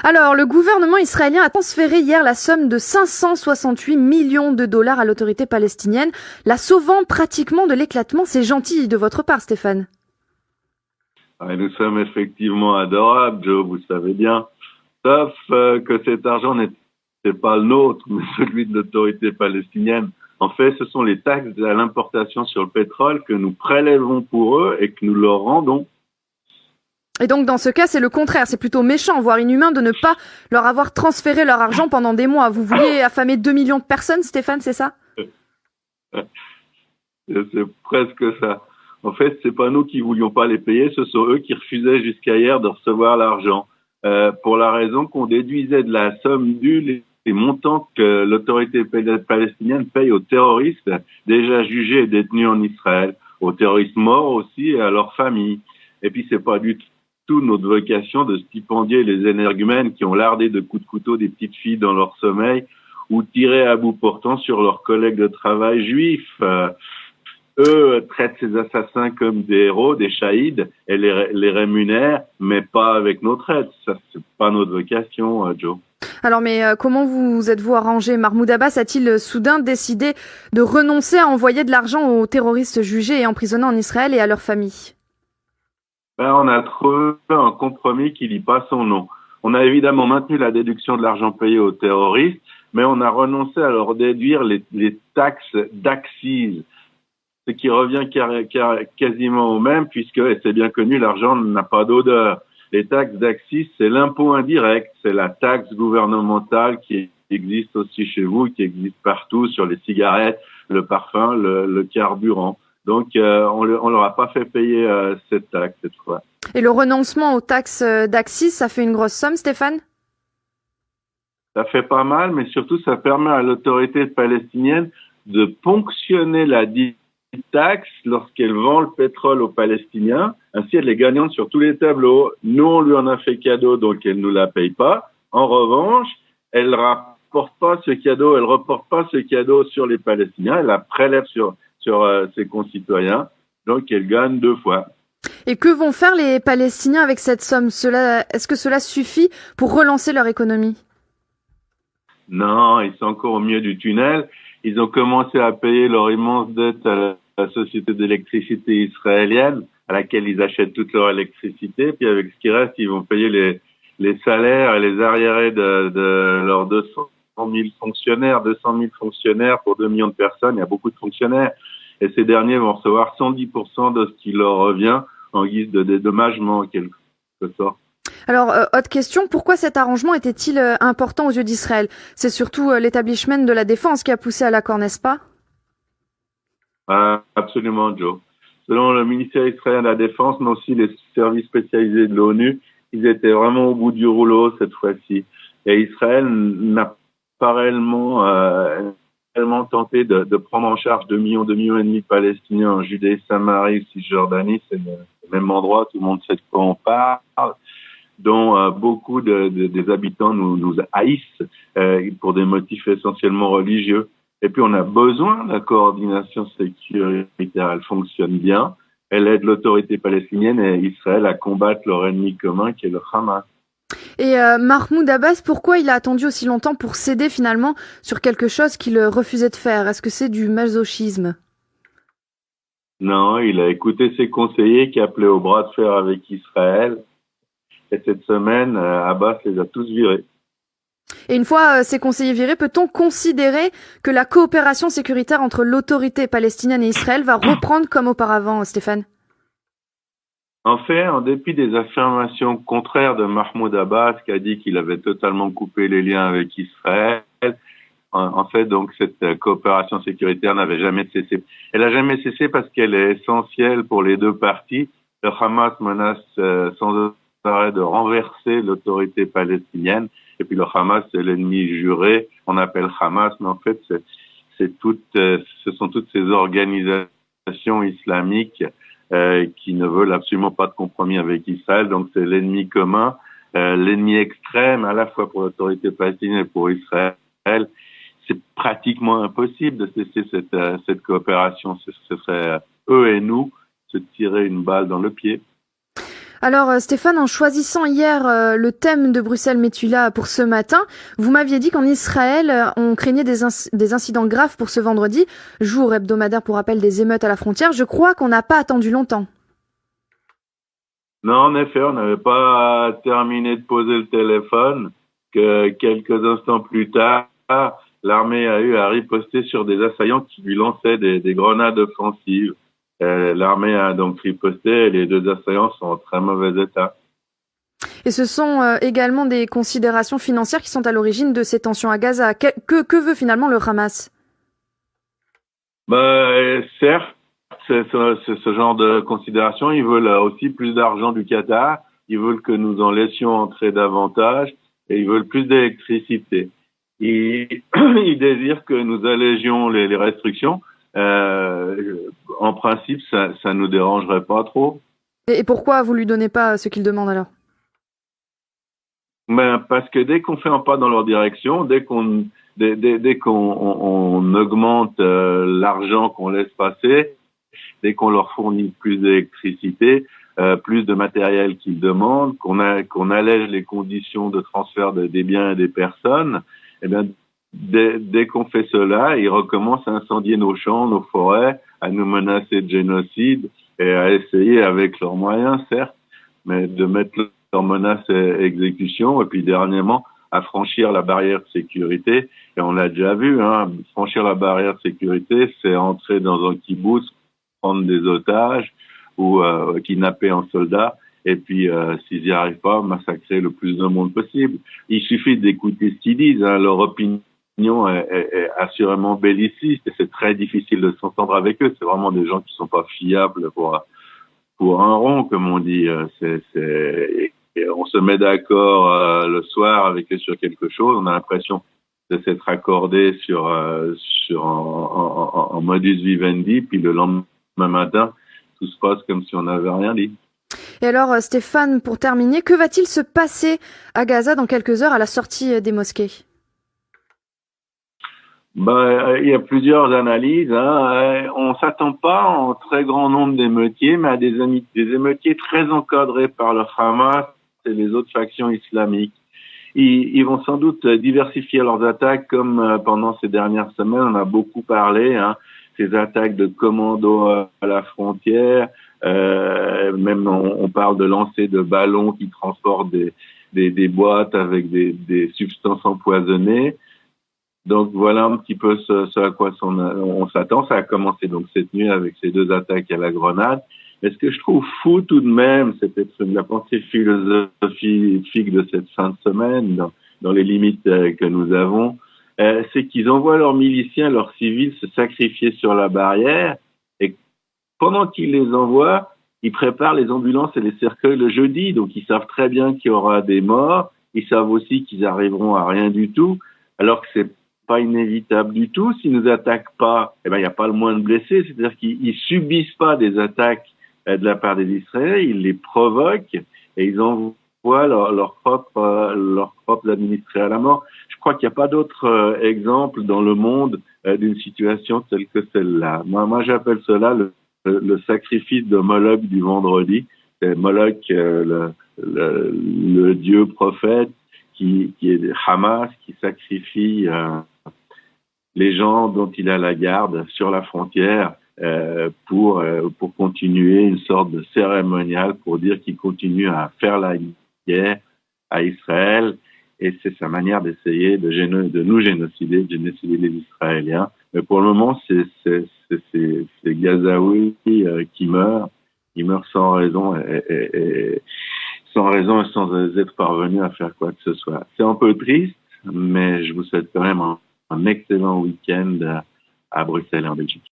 Alors, le gouvernement israélien a transféré hier la somme de 568 millions de dollars à l'autorité palestinienne, la sauvant pratiquement de l'éclatement. C'est gentil de votre part, Stéphane. Nous sommes effectivement adorables, Joe, vous savez bien. Sauf que cet argent n'était pas le nôtre, mais celui de l'autorité palestinienne. En fait, ce sont les taxes à l'importation sur le pétrole que nous prélèvons pour eux et que nous leur rendons. Et donc, dans ce cas, c'est le contraire. C'est plutôt méchant, voire inhumain, de ne pas leur avoir transféré leur argent pendant des mois. Vous vouliez affamer 2 millions de personnes, Stéphane, c'est ça? C'est presque ça. En fait, c'est pas nous qui voulions pas les payer, ce sont eux qui refusaient jusqu'à hier de recevoir l'argent. Pour la raison qu'on déduisait de la somme due les montants que l'autorité palestinienne paye aux terroristes déjà jugés et détenus en Israël, aux terroristes morts aussi et à leurs familles. Et puis c'est pas du tout notre vocation de stipendier les énergumènes qui ont lardé de coups de couteau des petites filles dans leur sommeil ou tiré à bout portant sur leurs collègues de travail juifs. Eux traitent ces assassins comme des héros, des shahids, et les rémunèrent, mais pas avec notre aide. Ça, c'est pas notre vocation, Joe. Alors, mais comment vous êtes-vous arrangé? Mahmoud Abbas a-t-il soudain décidé de renoncer à envoyer de l'argent aux terroristes jugés et emprisonnés en Israël et à leurs familles? On a trouvé un compromis qui lit pas son nom. On a évidemment maintenu la déduction de l'argent payé aux terroristes, mais on a renoncé à leur déduire les taxes d'accise, ce qui revient quasiment au même, puisque, et c'est bien connu, l'argent n'a pas d'odeur. Les taxes d'accise, c'est l'impôt indirect, c'est la taxe gouvernementale qui existe aussi chez vous, qui existe partout sur les cigarettes, le parfum, le carburant. Donc, on leur a pas fait payer cette taxe cette fois. Et le renoncement aux taxes d'accise, ça fait une grosse somme, Stéphane? Ça fait pas mal, mais surtout, ça permet à l'autorité palestinienne de ponctionner la dite taxe lorsqu'elle vend le pétrole aux Palestiniens. Ainsi, elle est gagnante sur tous les tableaux. Nous, on lui en a fait cadeau, donc elle nous la paye pas. En revanche, elle reporte pas ce cadeau sur les Palestiniens. Elle la prélève sur ses concitoyens. Donc, elle gagne 2 fois. Et que vont faire les Palestiniens avec cette somme? Est-ce que cela suffit pour relancer leur économie? Non, ils sont encore au milieu du tunnel. Ils ont commencé à payer leur immense dette à la société d'électricité israélienne, à laquelle ils achètent toute leur électricité. Puis avec ce qui reste, ils vont payer les salaires et les arriérés de leurs 200 000 fonctionnaires pour 2 millions de personnes. Il y a beaucoup de fonctionnaires. Et ces derniers vont recevoir 110% de ce qui leur revient en guise de dédommagement, en quelque sorte. Alors, autre question, pourquoi cet arrangement était-il important aux yeux d'Israël? C'est surtout l'établissement de la défense qui a poussé à l'accord, n'est-ce pas? Absolument, Joe. Selon le ministère israélien de la Défense, mais aussi les services spécialisés de l'ONU, ils étaient vraiment au bout du rouleau cette fois-ci. Et Israël n'a pas réellement tenté de prendre en charge 2 millions et demi de Palestiniens en Judée, Samarie, Cisjordanie. C'est le même endroit, tout le monde sait de quoi on parle, dont beaucoup des habitants nous haïssent pour des motifs essentiellement religieux. Et puis on a besoin de la coordination sécuritaire. Elle fonctionne bien. Elle aide l'autorité palestinienne et Israël à combattre leur ennemi commun qui est le Hamas. Et Mahmoud Abbas, pourquoi il a attendu aussi longtemps pour céder finalement sur quelque chose qu'il refusait de faire? Est-ce que c'est du masochisme? Non, il a écouté ses conseillers qui appelaient au bras de fer avec Israël. Et cette semaine, Abbas les a tous virés. Et une fois ces conseillers virés, peut-on considérer que la coopération sécuritaire entre l'autorité palestinienne et Israël va reprendre comme auparavant, Stéphane? En fait, en dépit des affirmations contraires de Mahmoud Abbas, qui a dit qu'il avait totalement coupé les liens avec Israël, en fait, donc, cette coopération sécuritaire n'avait jamais cessé. Elle n'a jamais cessé parce qu'elle est essentielle pour les deux parties. Le Hamas menace sans arrêt de renverser l'autorité palestinienne. Et puis le Hamas, c'est l'ennemi juré. On appelle Hamas, mais en fait, ce sont toutes ces organisations islamiques qui ne veulent absolument pas de compromis avec Israël. Donc c'est l'ennemi commun, l'ennemi extrême à la fois pour l'autorité palestinienne et pour Israël. C'est pratiquement impossible de cesser cette coopération. Ce serait eux et nous se tirer une balle dans le pied. Alors Stéphane, en choisissant hier le thème de Bruxelles Metula pour ce matin, vous m'aviez dit qu'en Israël, on craignait des incidents graves pour ce vendredi, jour hebdomadaire pour rappel des émeutes à la frontière. Je crois qu'on n'a pas attendu longtemps. Non, en effet, on n'avait pas terminé de poser le téléphone que quelques instants plus tard, l'armée a eu à riposter sur des assaillants qui lui lançaient des grenades offensives. L'armée a donc riposté et les deux assaillants sont en très mauvais état. Et ce sont également des considérations financières qui sont à l'origine de ces tensions à Gaza. Que veut finalement le Hamas? Certes, c'est ce genre de considération. Ils veulent aussi plus d'argent du Qatar. Ils veulent que nous en laissions entrer davantage et ils veulent plus d'électricité. Ils désirent que nous allégions les restrictions. En principe, ça nous dérangerait pas trop. Et pourquoi vous lui donnez pas ce qu'il demande alors? Parce que dès qu'on fait un pas dans leur direction, dès qu'on augmente l'argent qu'on laisse passer, dès qu'on leur fournit plus d'électricité, plus de matériel qu'ils demandent, qu'on allège les conditions de transfert des biens et des personnes, eh bien, dès qu'on fait cela, ils recommencent à incendier nos champs, nos forêts, à nous menacer de génocide et à essayer avec leurs moyens, certes, mais de mettre leurs menaces et exécution, et puis dernièrement, à franchir la barrière de sécurité. Et on l'a déjà vu, hein, franchir la barrière de sécurité, c'est entrer dans un kibbutz, prendre des otages ou kidnapper un soldat, et puis s'ils n'y arrivent pas, massacrer le plus de monde possible. Il suffit d'écouter ce qu'ils disent, hein, leur opinion est assurément belliciste et c'est très difficile de s'entendre avec eux. C'est vraiment des gens qui sont pas fiables pour un rond, comme on dit. On se met d'accord le soir avec eux sur quelque chose. On a l'impression de s'être accordé sur en modus vivendi, puis le lendemain matin, tout se passe comme si on n'avait rien dit. Et alors Stéphane, pour terminer, que va-t-il se passer à Gaza dans quelques heures à la sortie des mosquées? Il y a plusieurs analyses. Hein. On s'attend pas en très grand nombre d'émeutiers, mais à des émeutiers très encadrés par le Hamas et les autres factions islamiques. Ils vont sans doute diversifier leurs attaques, comme pendant ces dernières semaines, on a beaucoup parlé. Hein, ces attaques de commando à la frontière. Même on parle de lancer de ballons qui transportent des boîtes avec des substances empoisonnées. Donc voilà un petit peu ce à quoi on s'attend. Ça a commencé donc cette nuit avec ces deux attaques à la grenade. Mais ce que je trouve fou tout de même, c'est peut-être la pensée philosophique de cette fin de semaine, dans les limites que nous avons, c'est qu'ils envoient leurs miliciens, leurs civils se sacrifier sur la barrière et pendant qu'ils les envoient, ils préparent les ambulances et les cercueils le jeudi. Donc ils savent très bien qu'il y aura des morts. Ils savent aussi qu'ils arriveront à rien du tout, alors que c'est pas inévitable du tout. S'ils nous attaquent pas, il n'y a pas le moins de blessés. C'est-à-dire qu'ils subissent pas des attaques de la part des Israéliens, ils les provoquent et ils envoient leurs propres administrés à la mort. Je crois qu'il n'y a pas d'autre exemple dans le monde d'une situation telle que celle-là. Moi j'appelle cela le sacrifice de Moloch du vendredi. C'est Moloch, le dieu prophète qui est Hamas, qui sacrifie les gens dont il a la garde sur la frontière pour continuer une sorte de cérémonial pour dire qu'il continue à faire la guerre à Israël et c'est sa manière d'essayer de nous génocider, de génocider les Israéliens. Mais pour le moment, c'est Gazaouis qui meurent. Ils meurent sans raison et sans être parvenus à faire quoi que ce soit. C'est un peu triste, mais je vous souhaite quand même un excellent week-end à Bruxelles et en Belgique.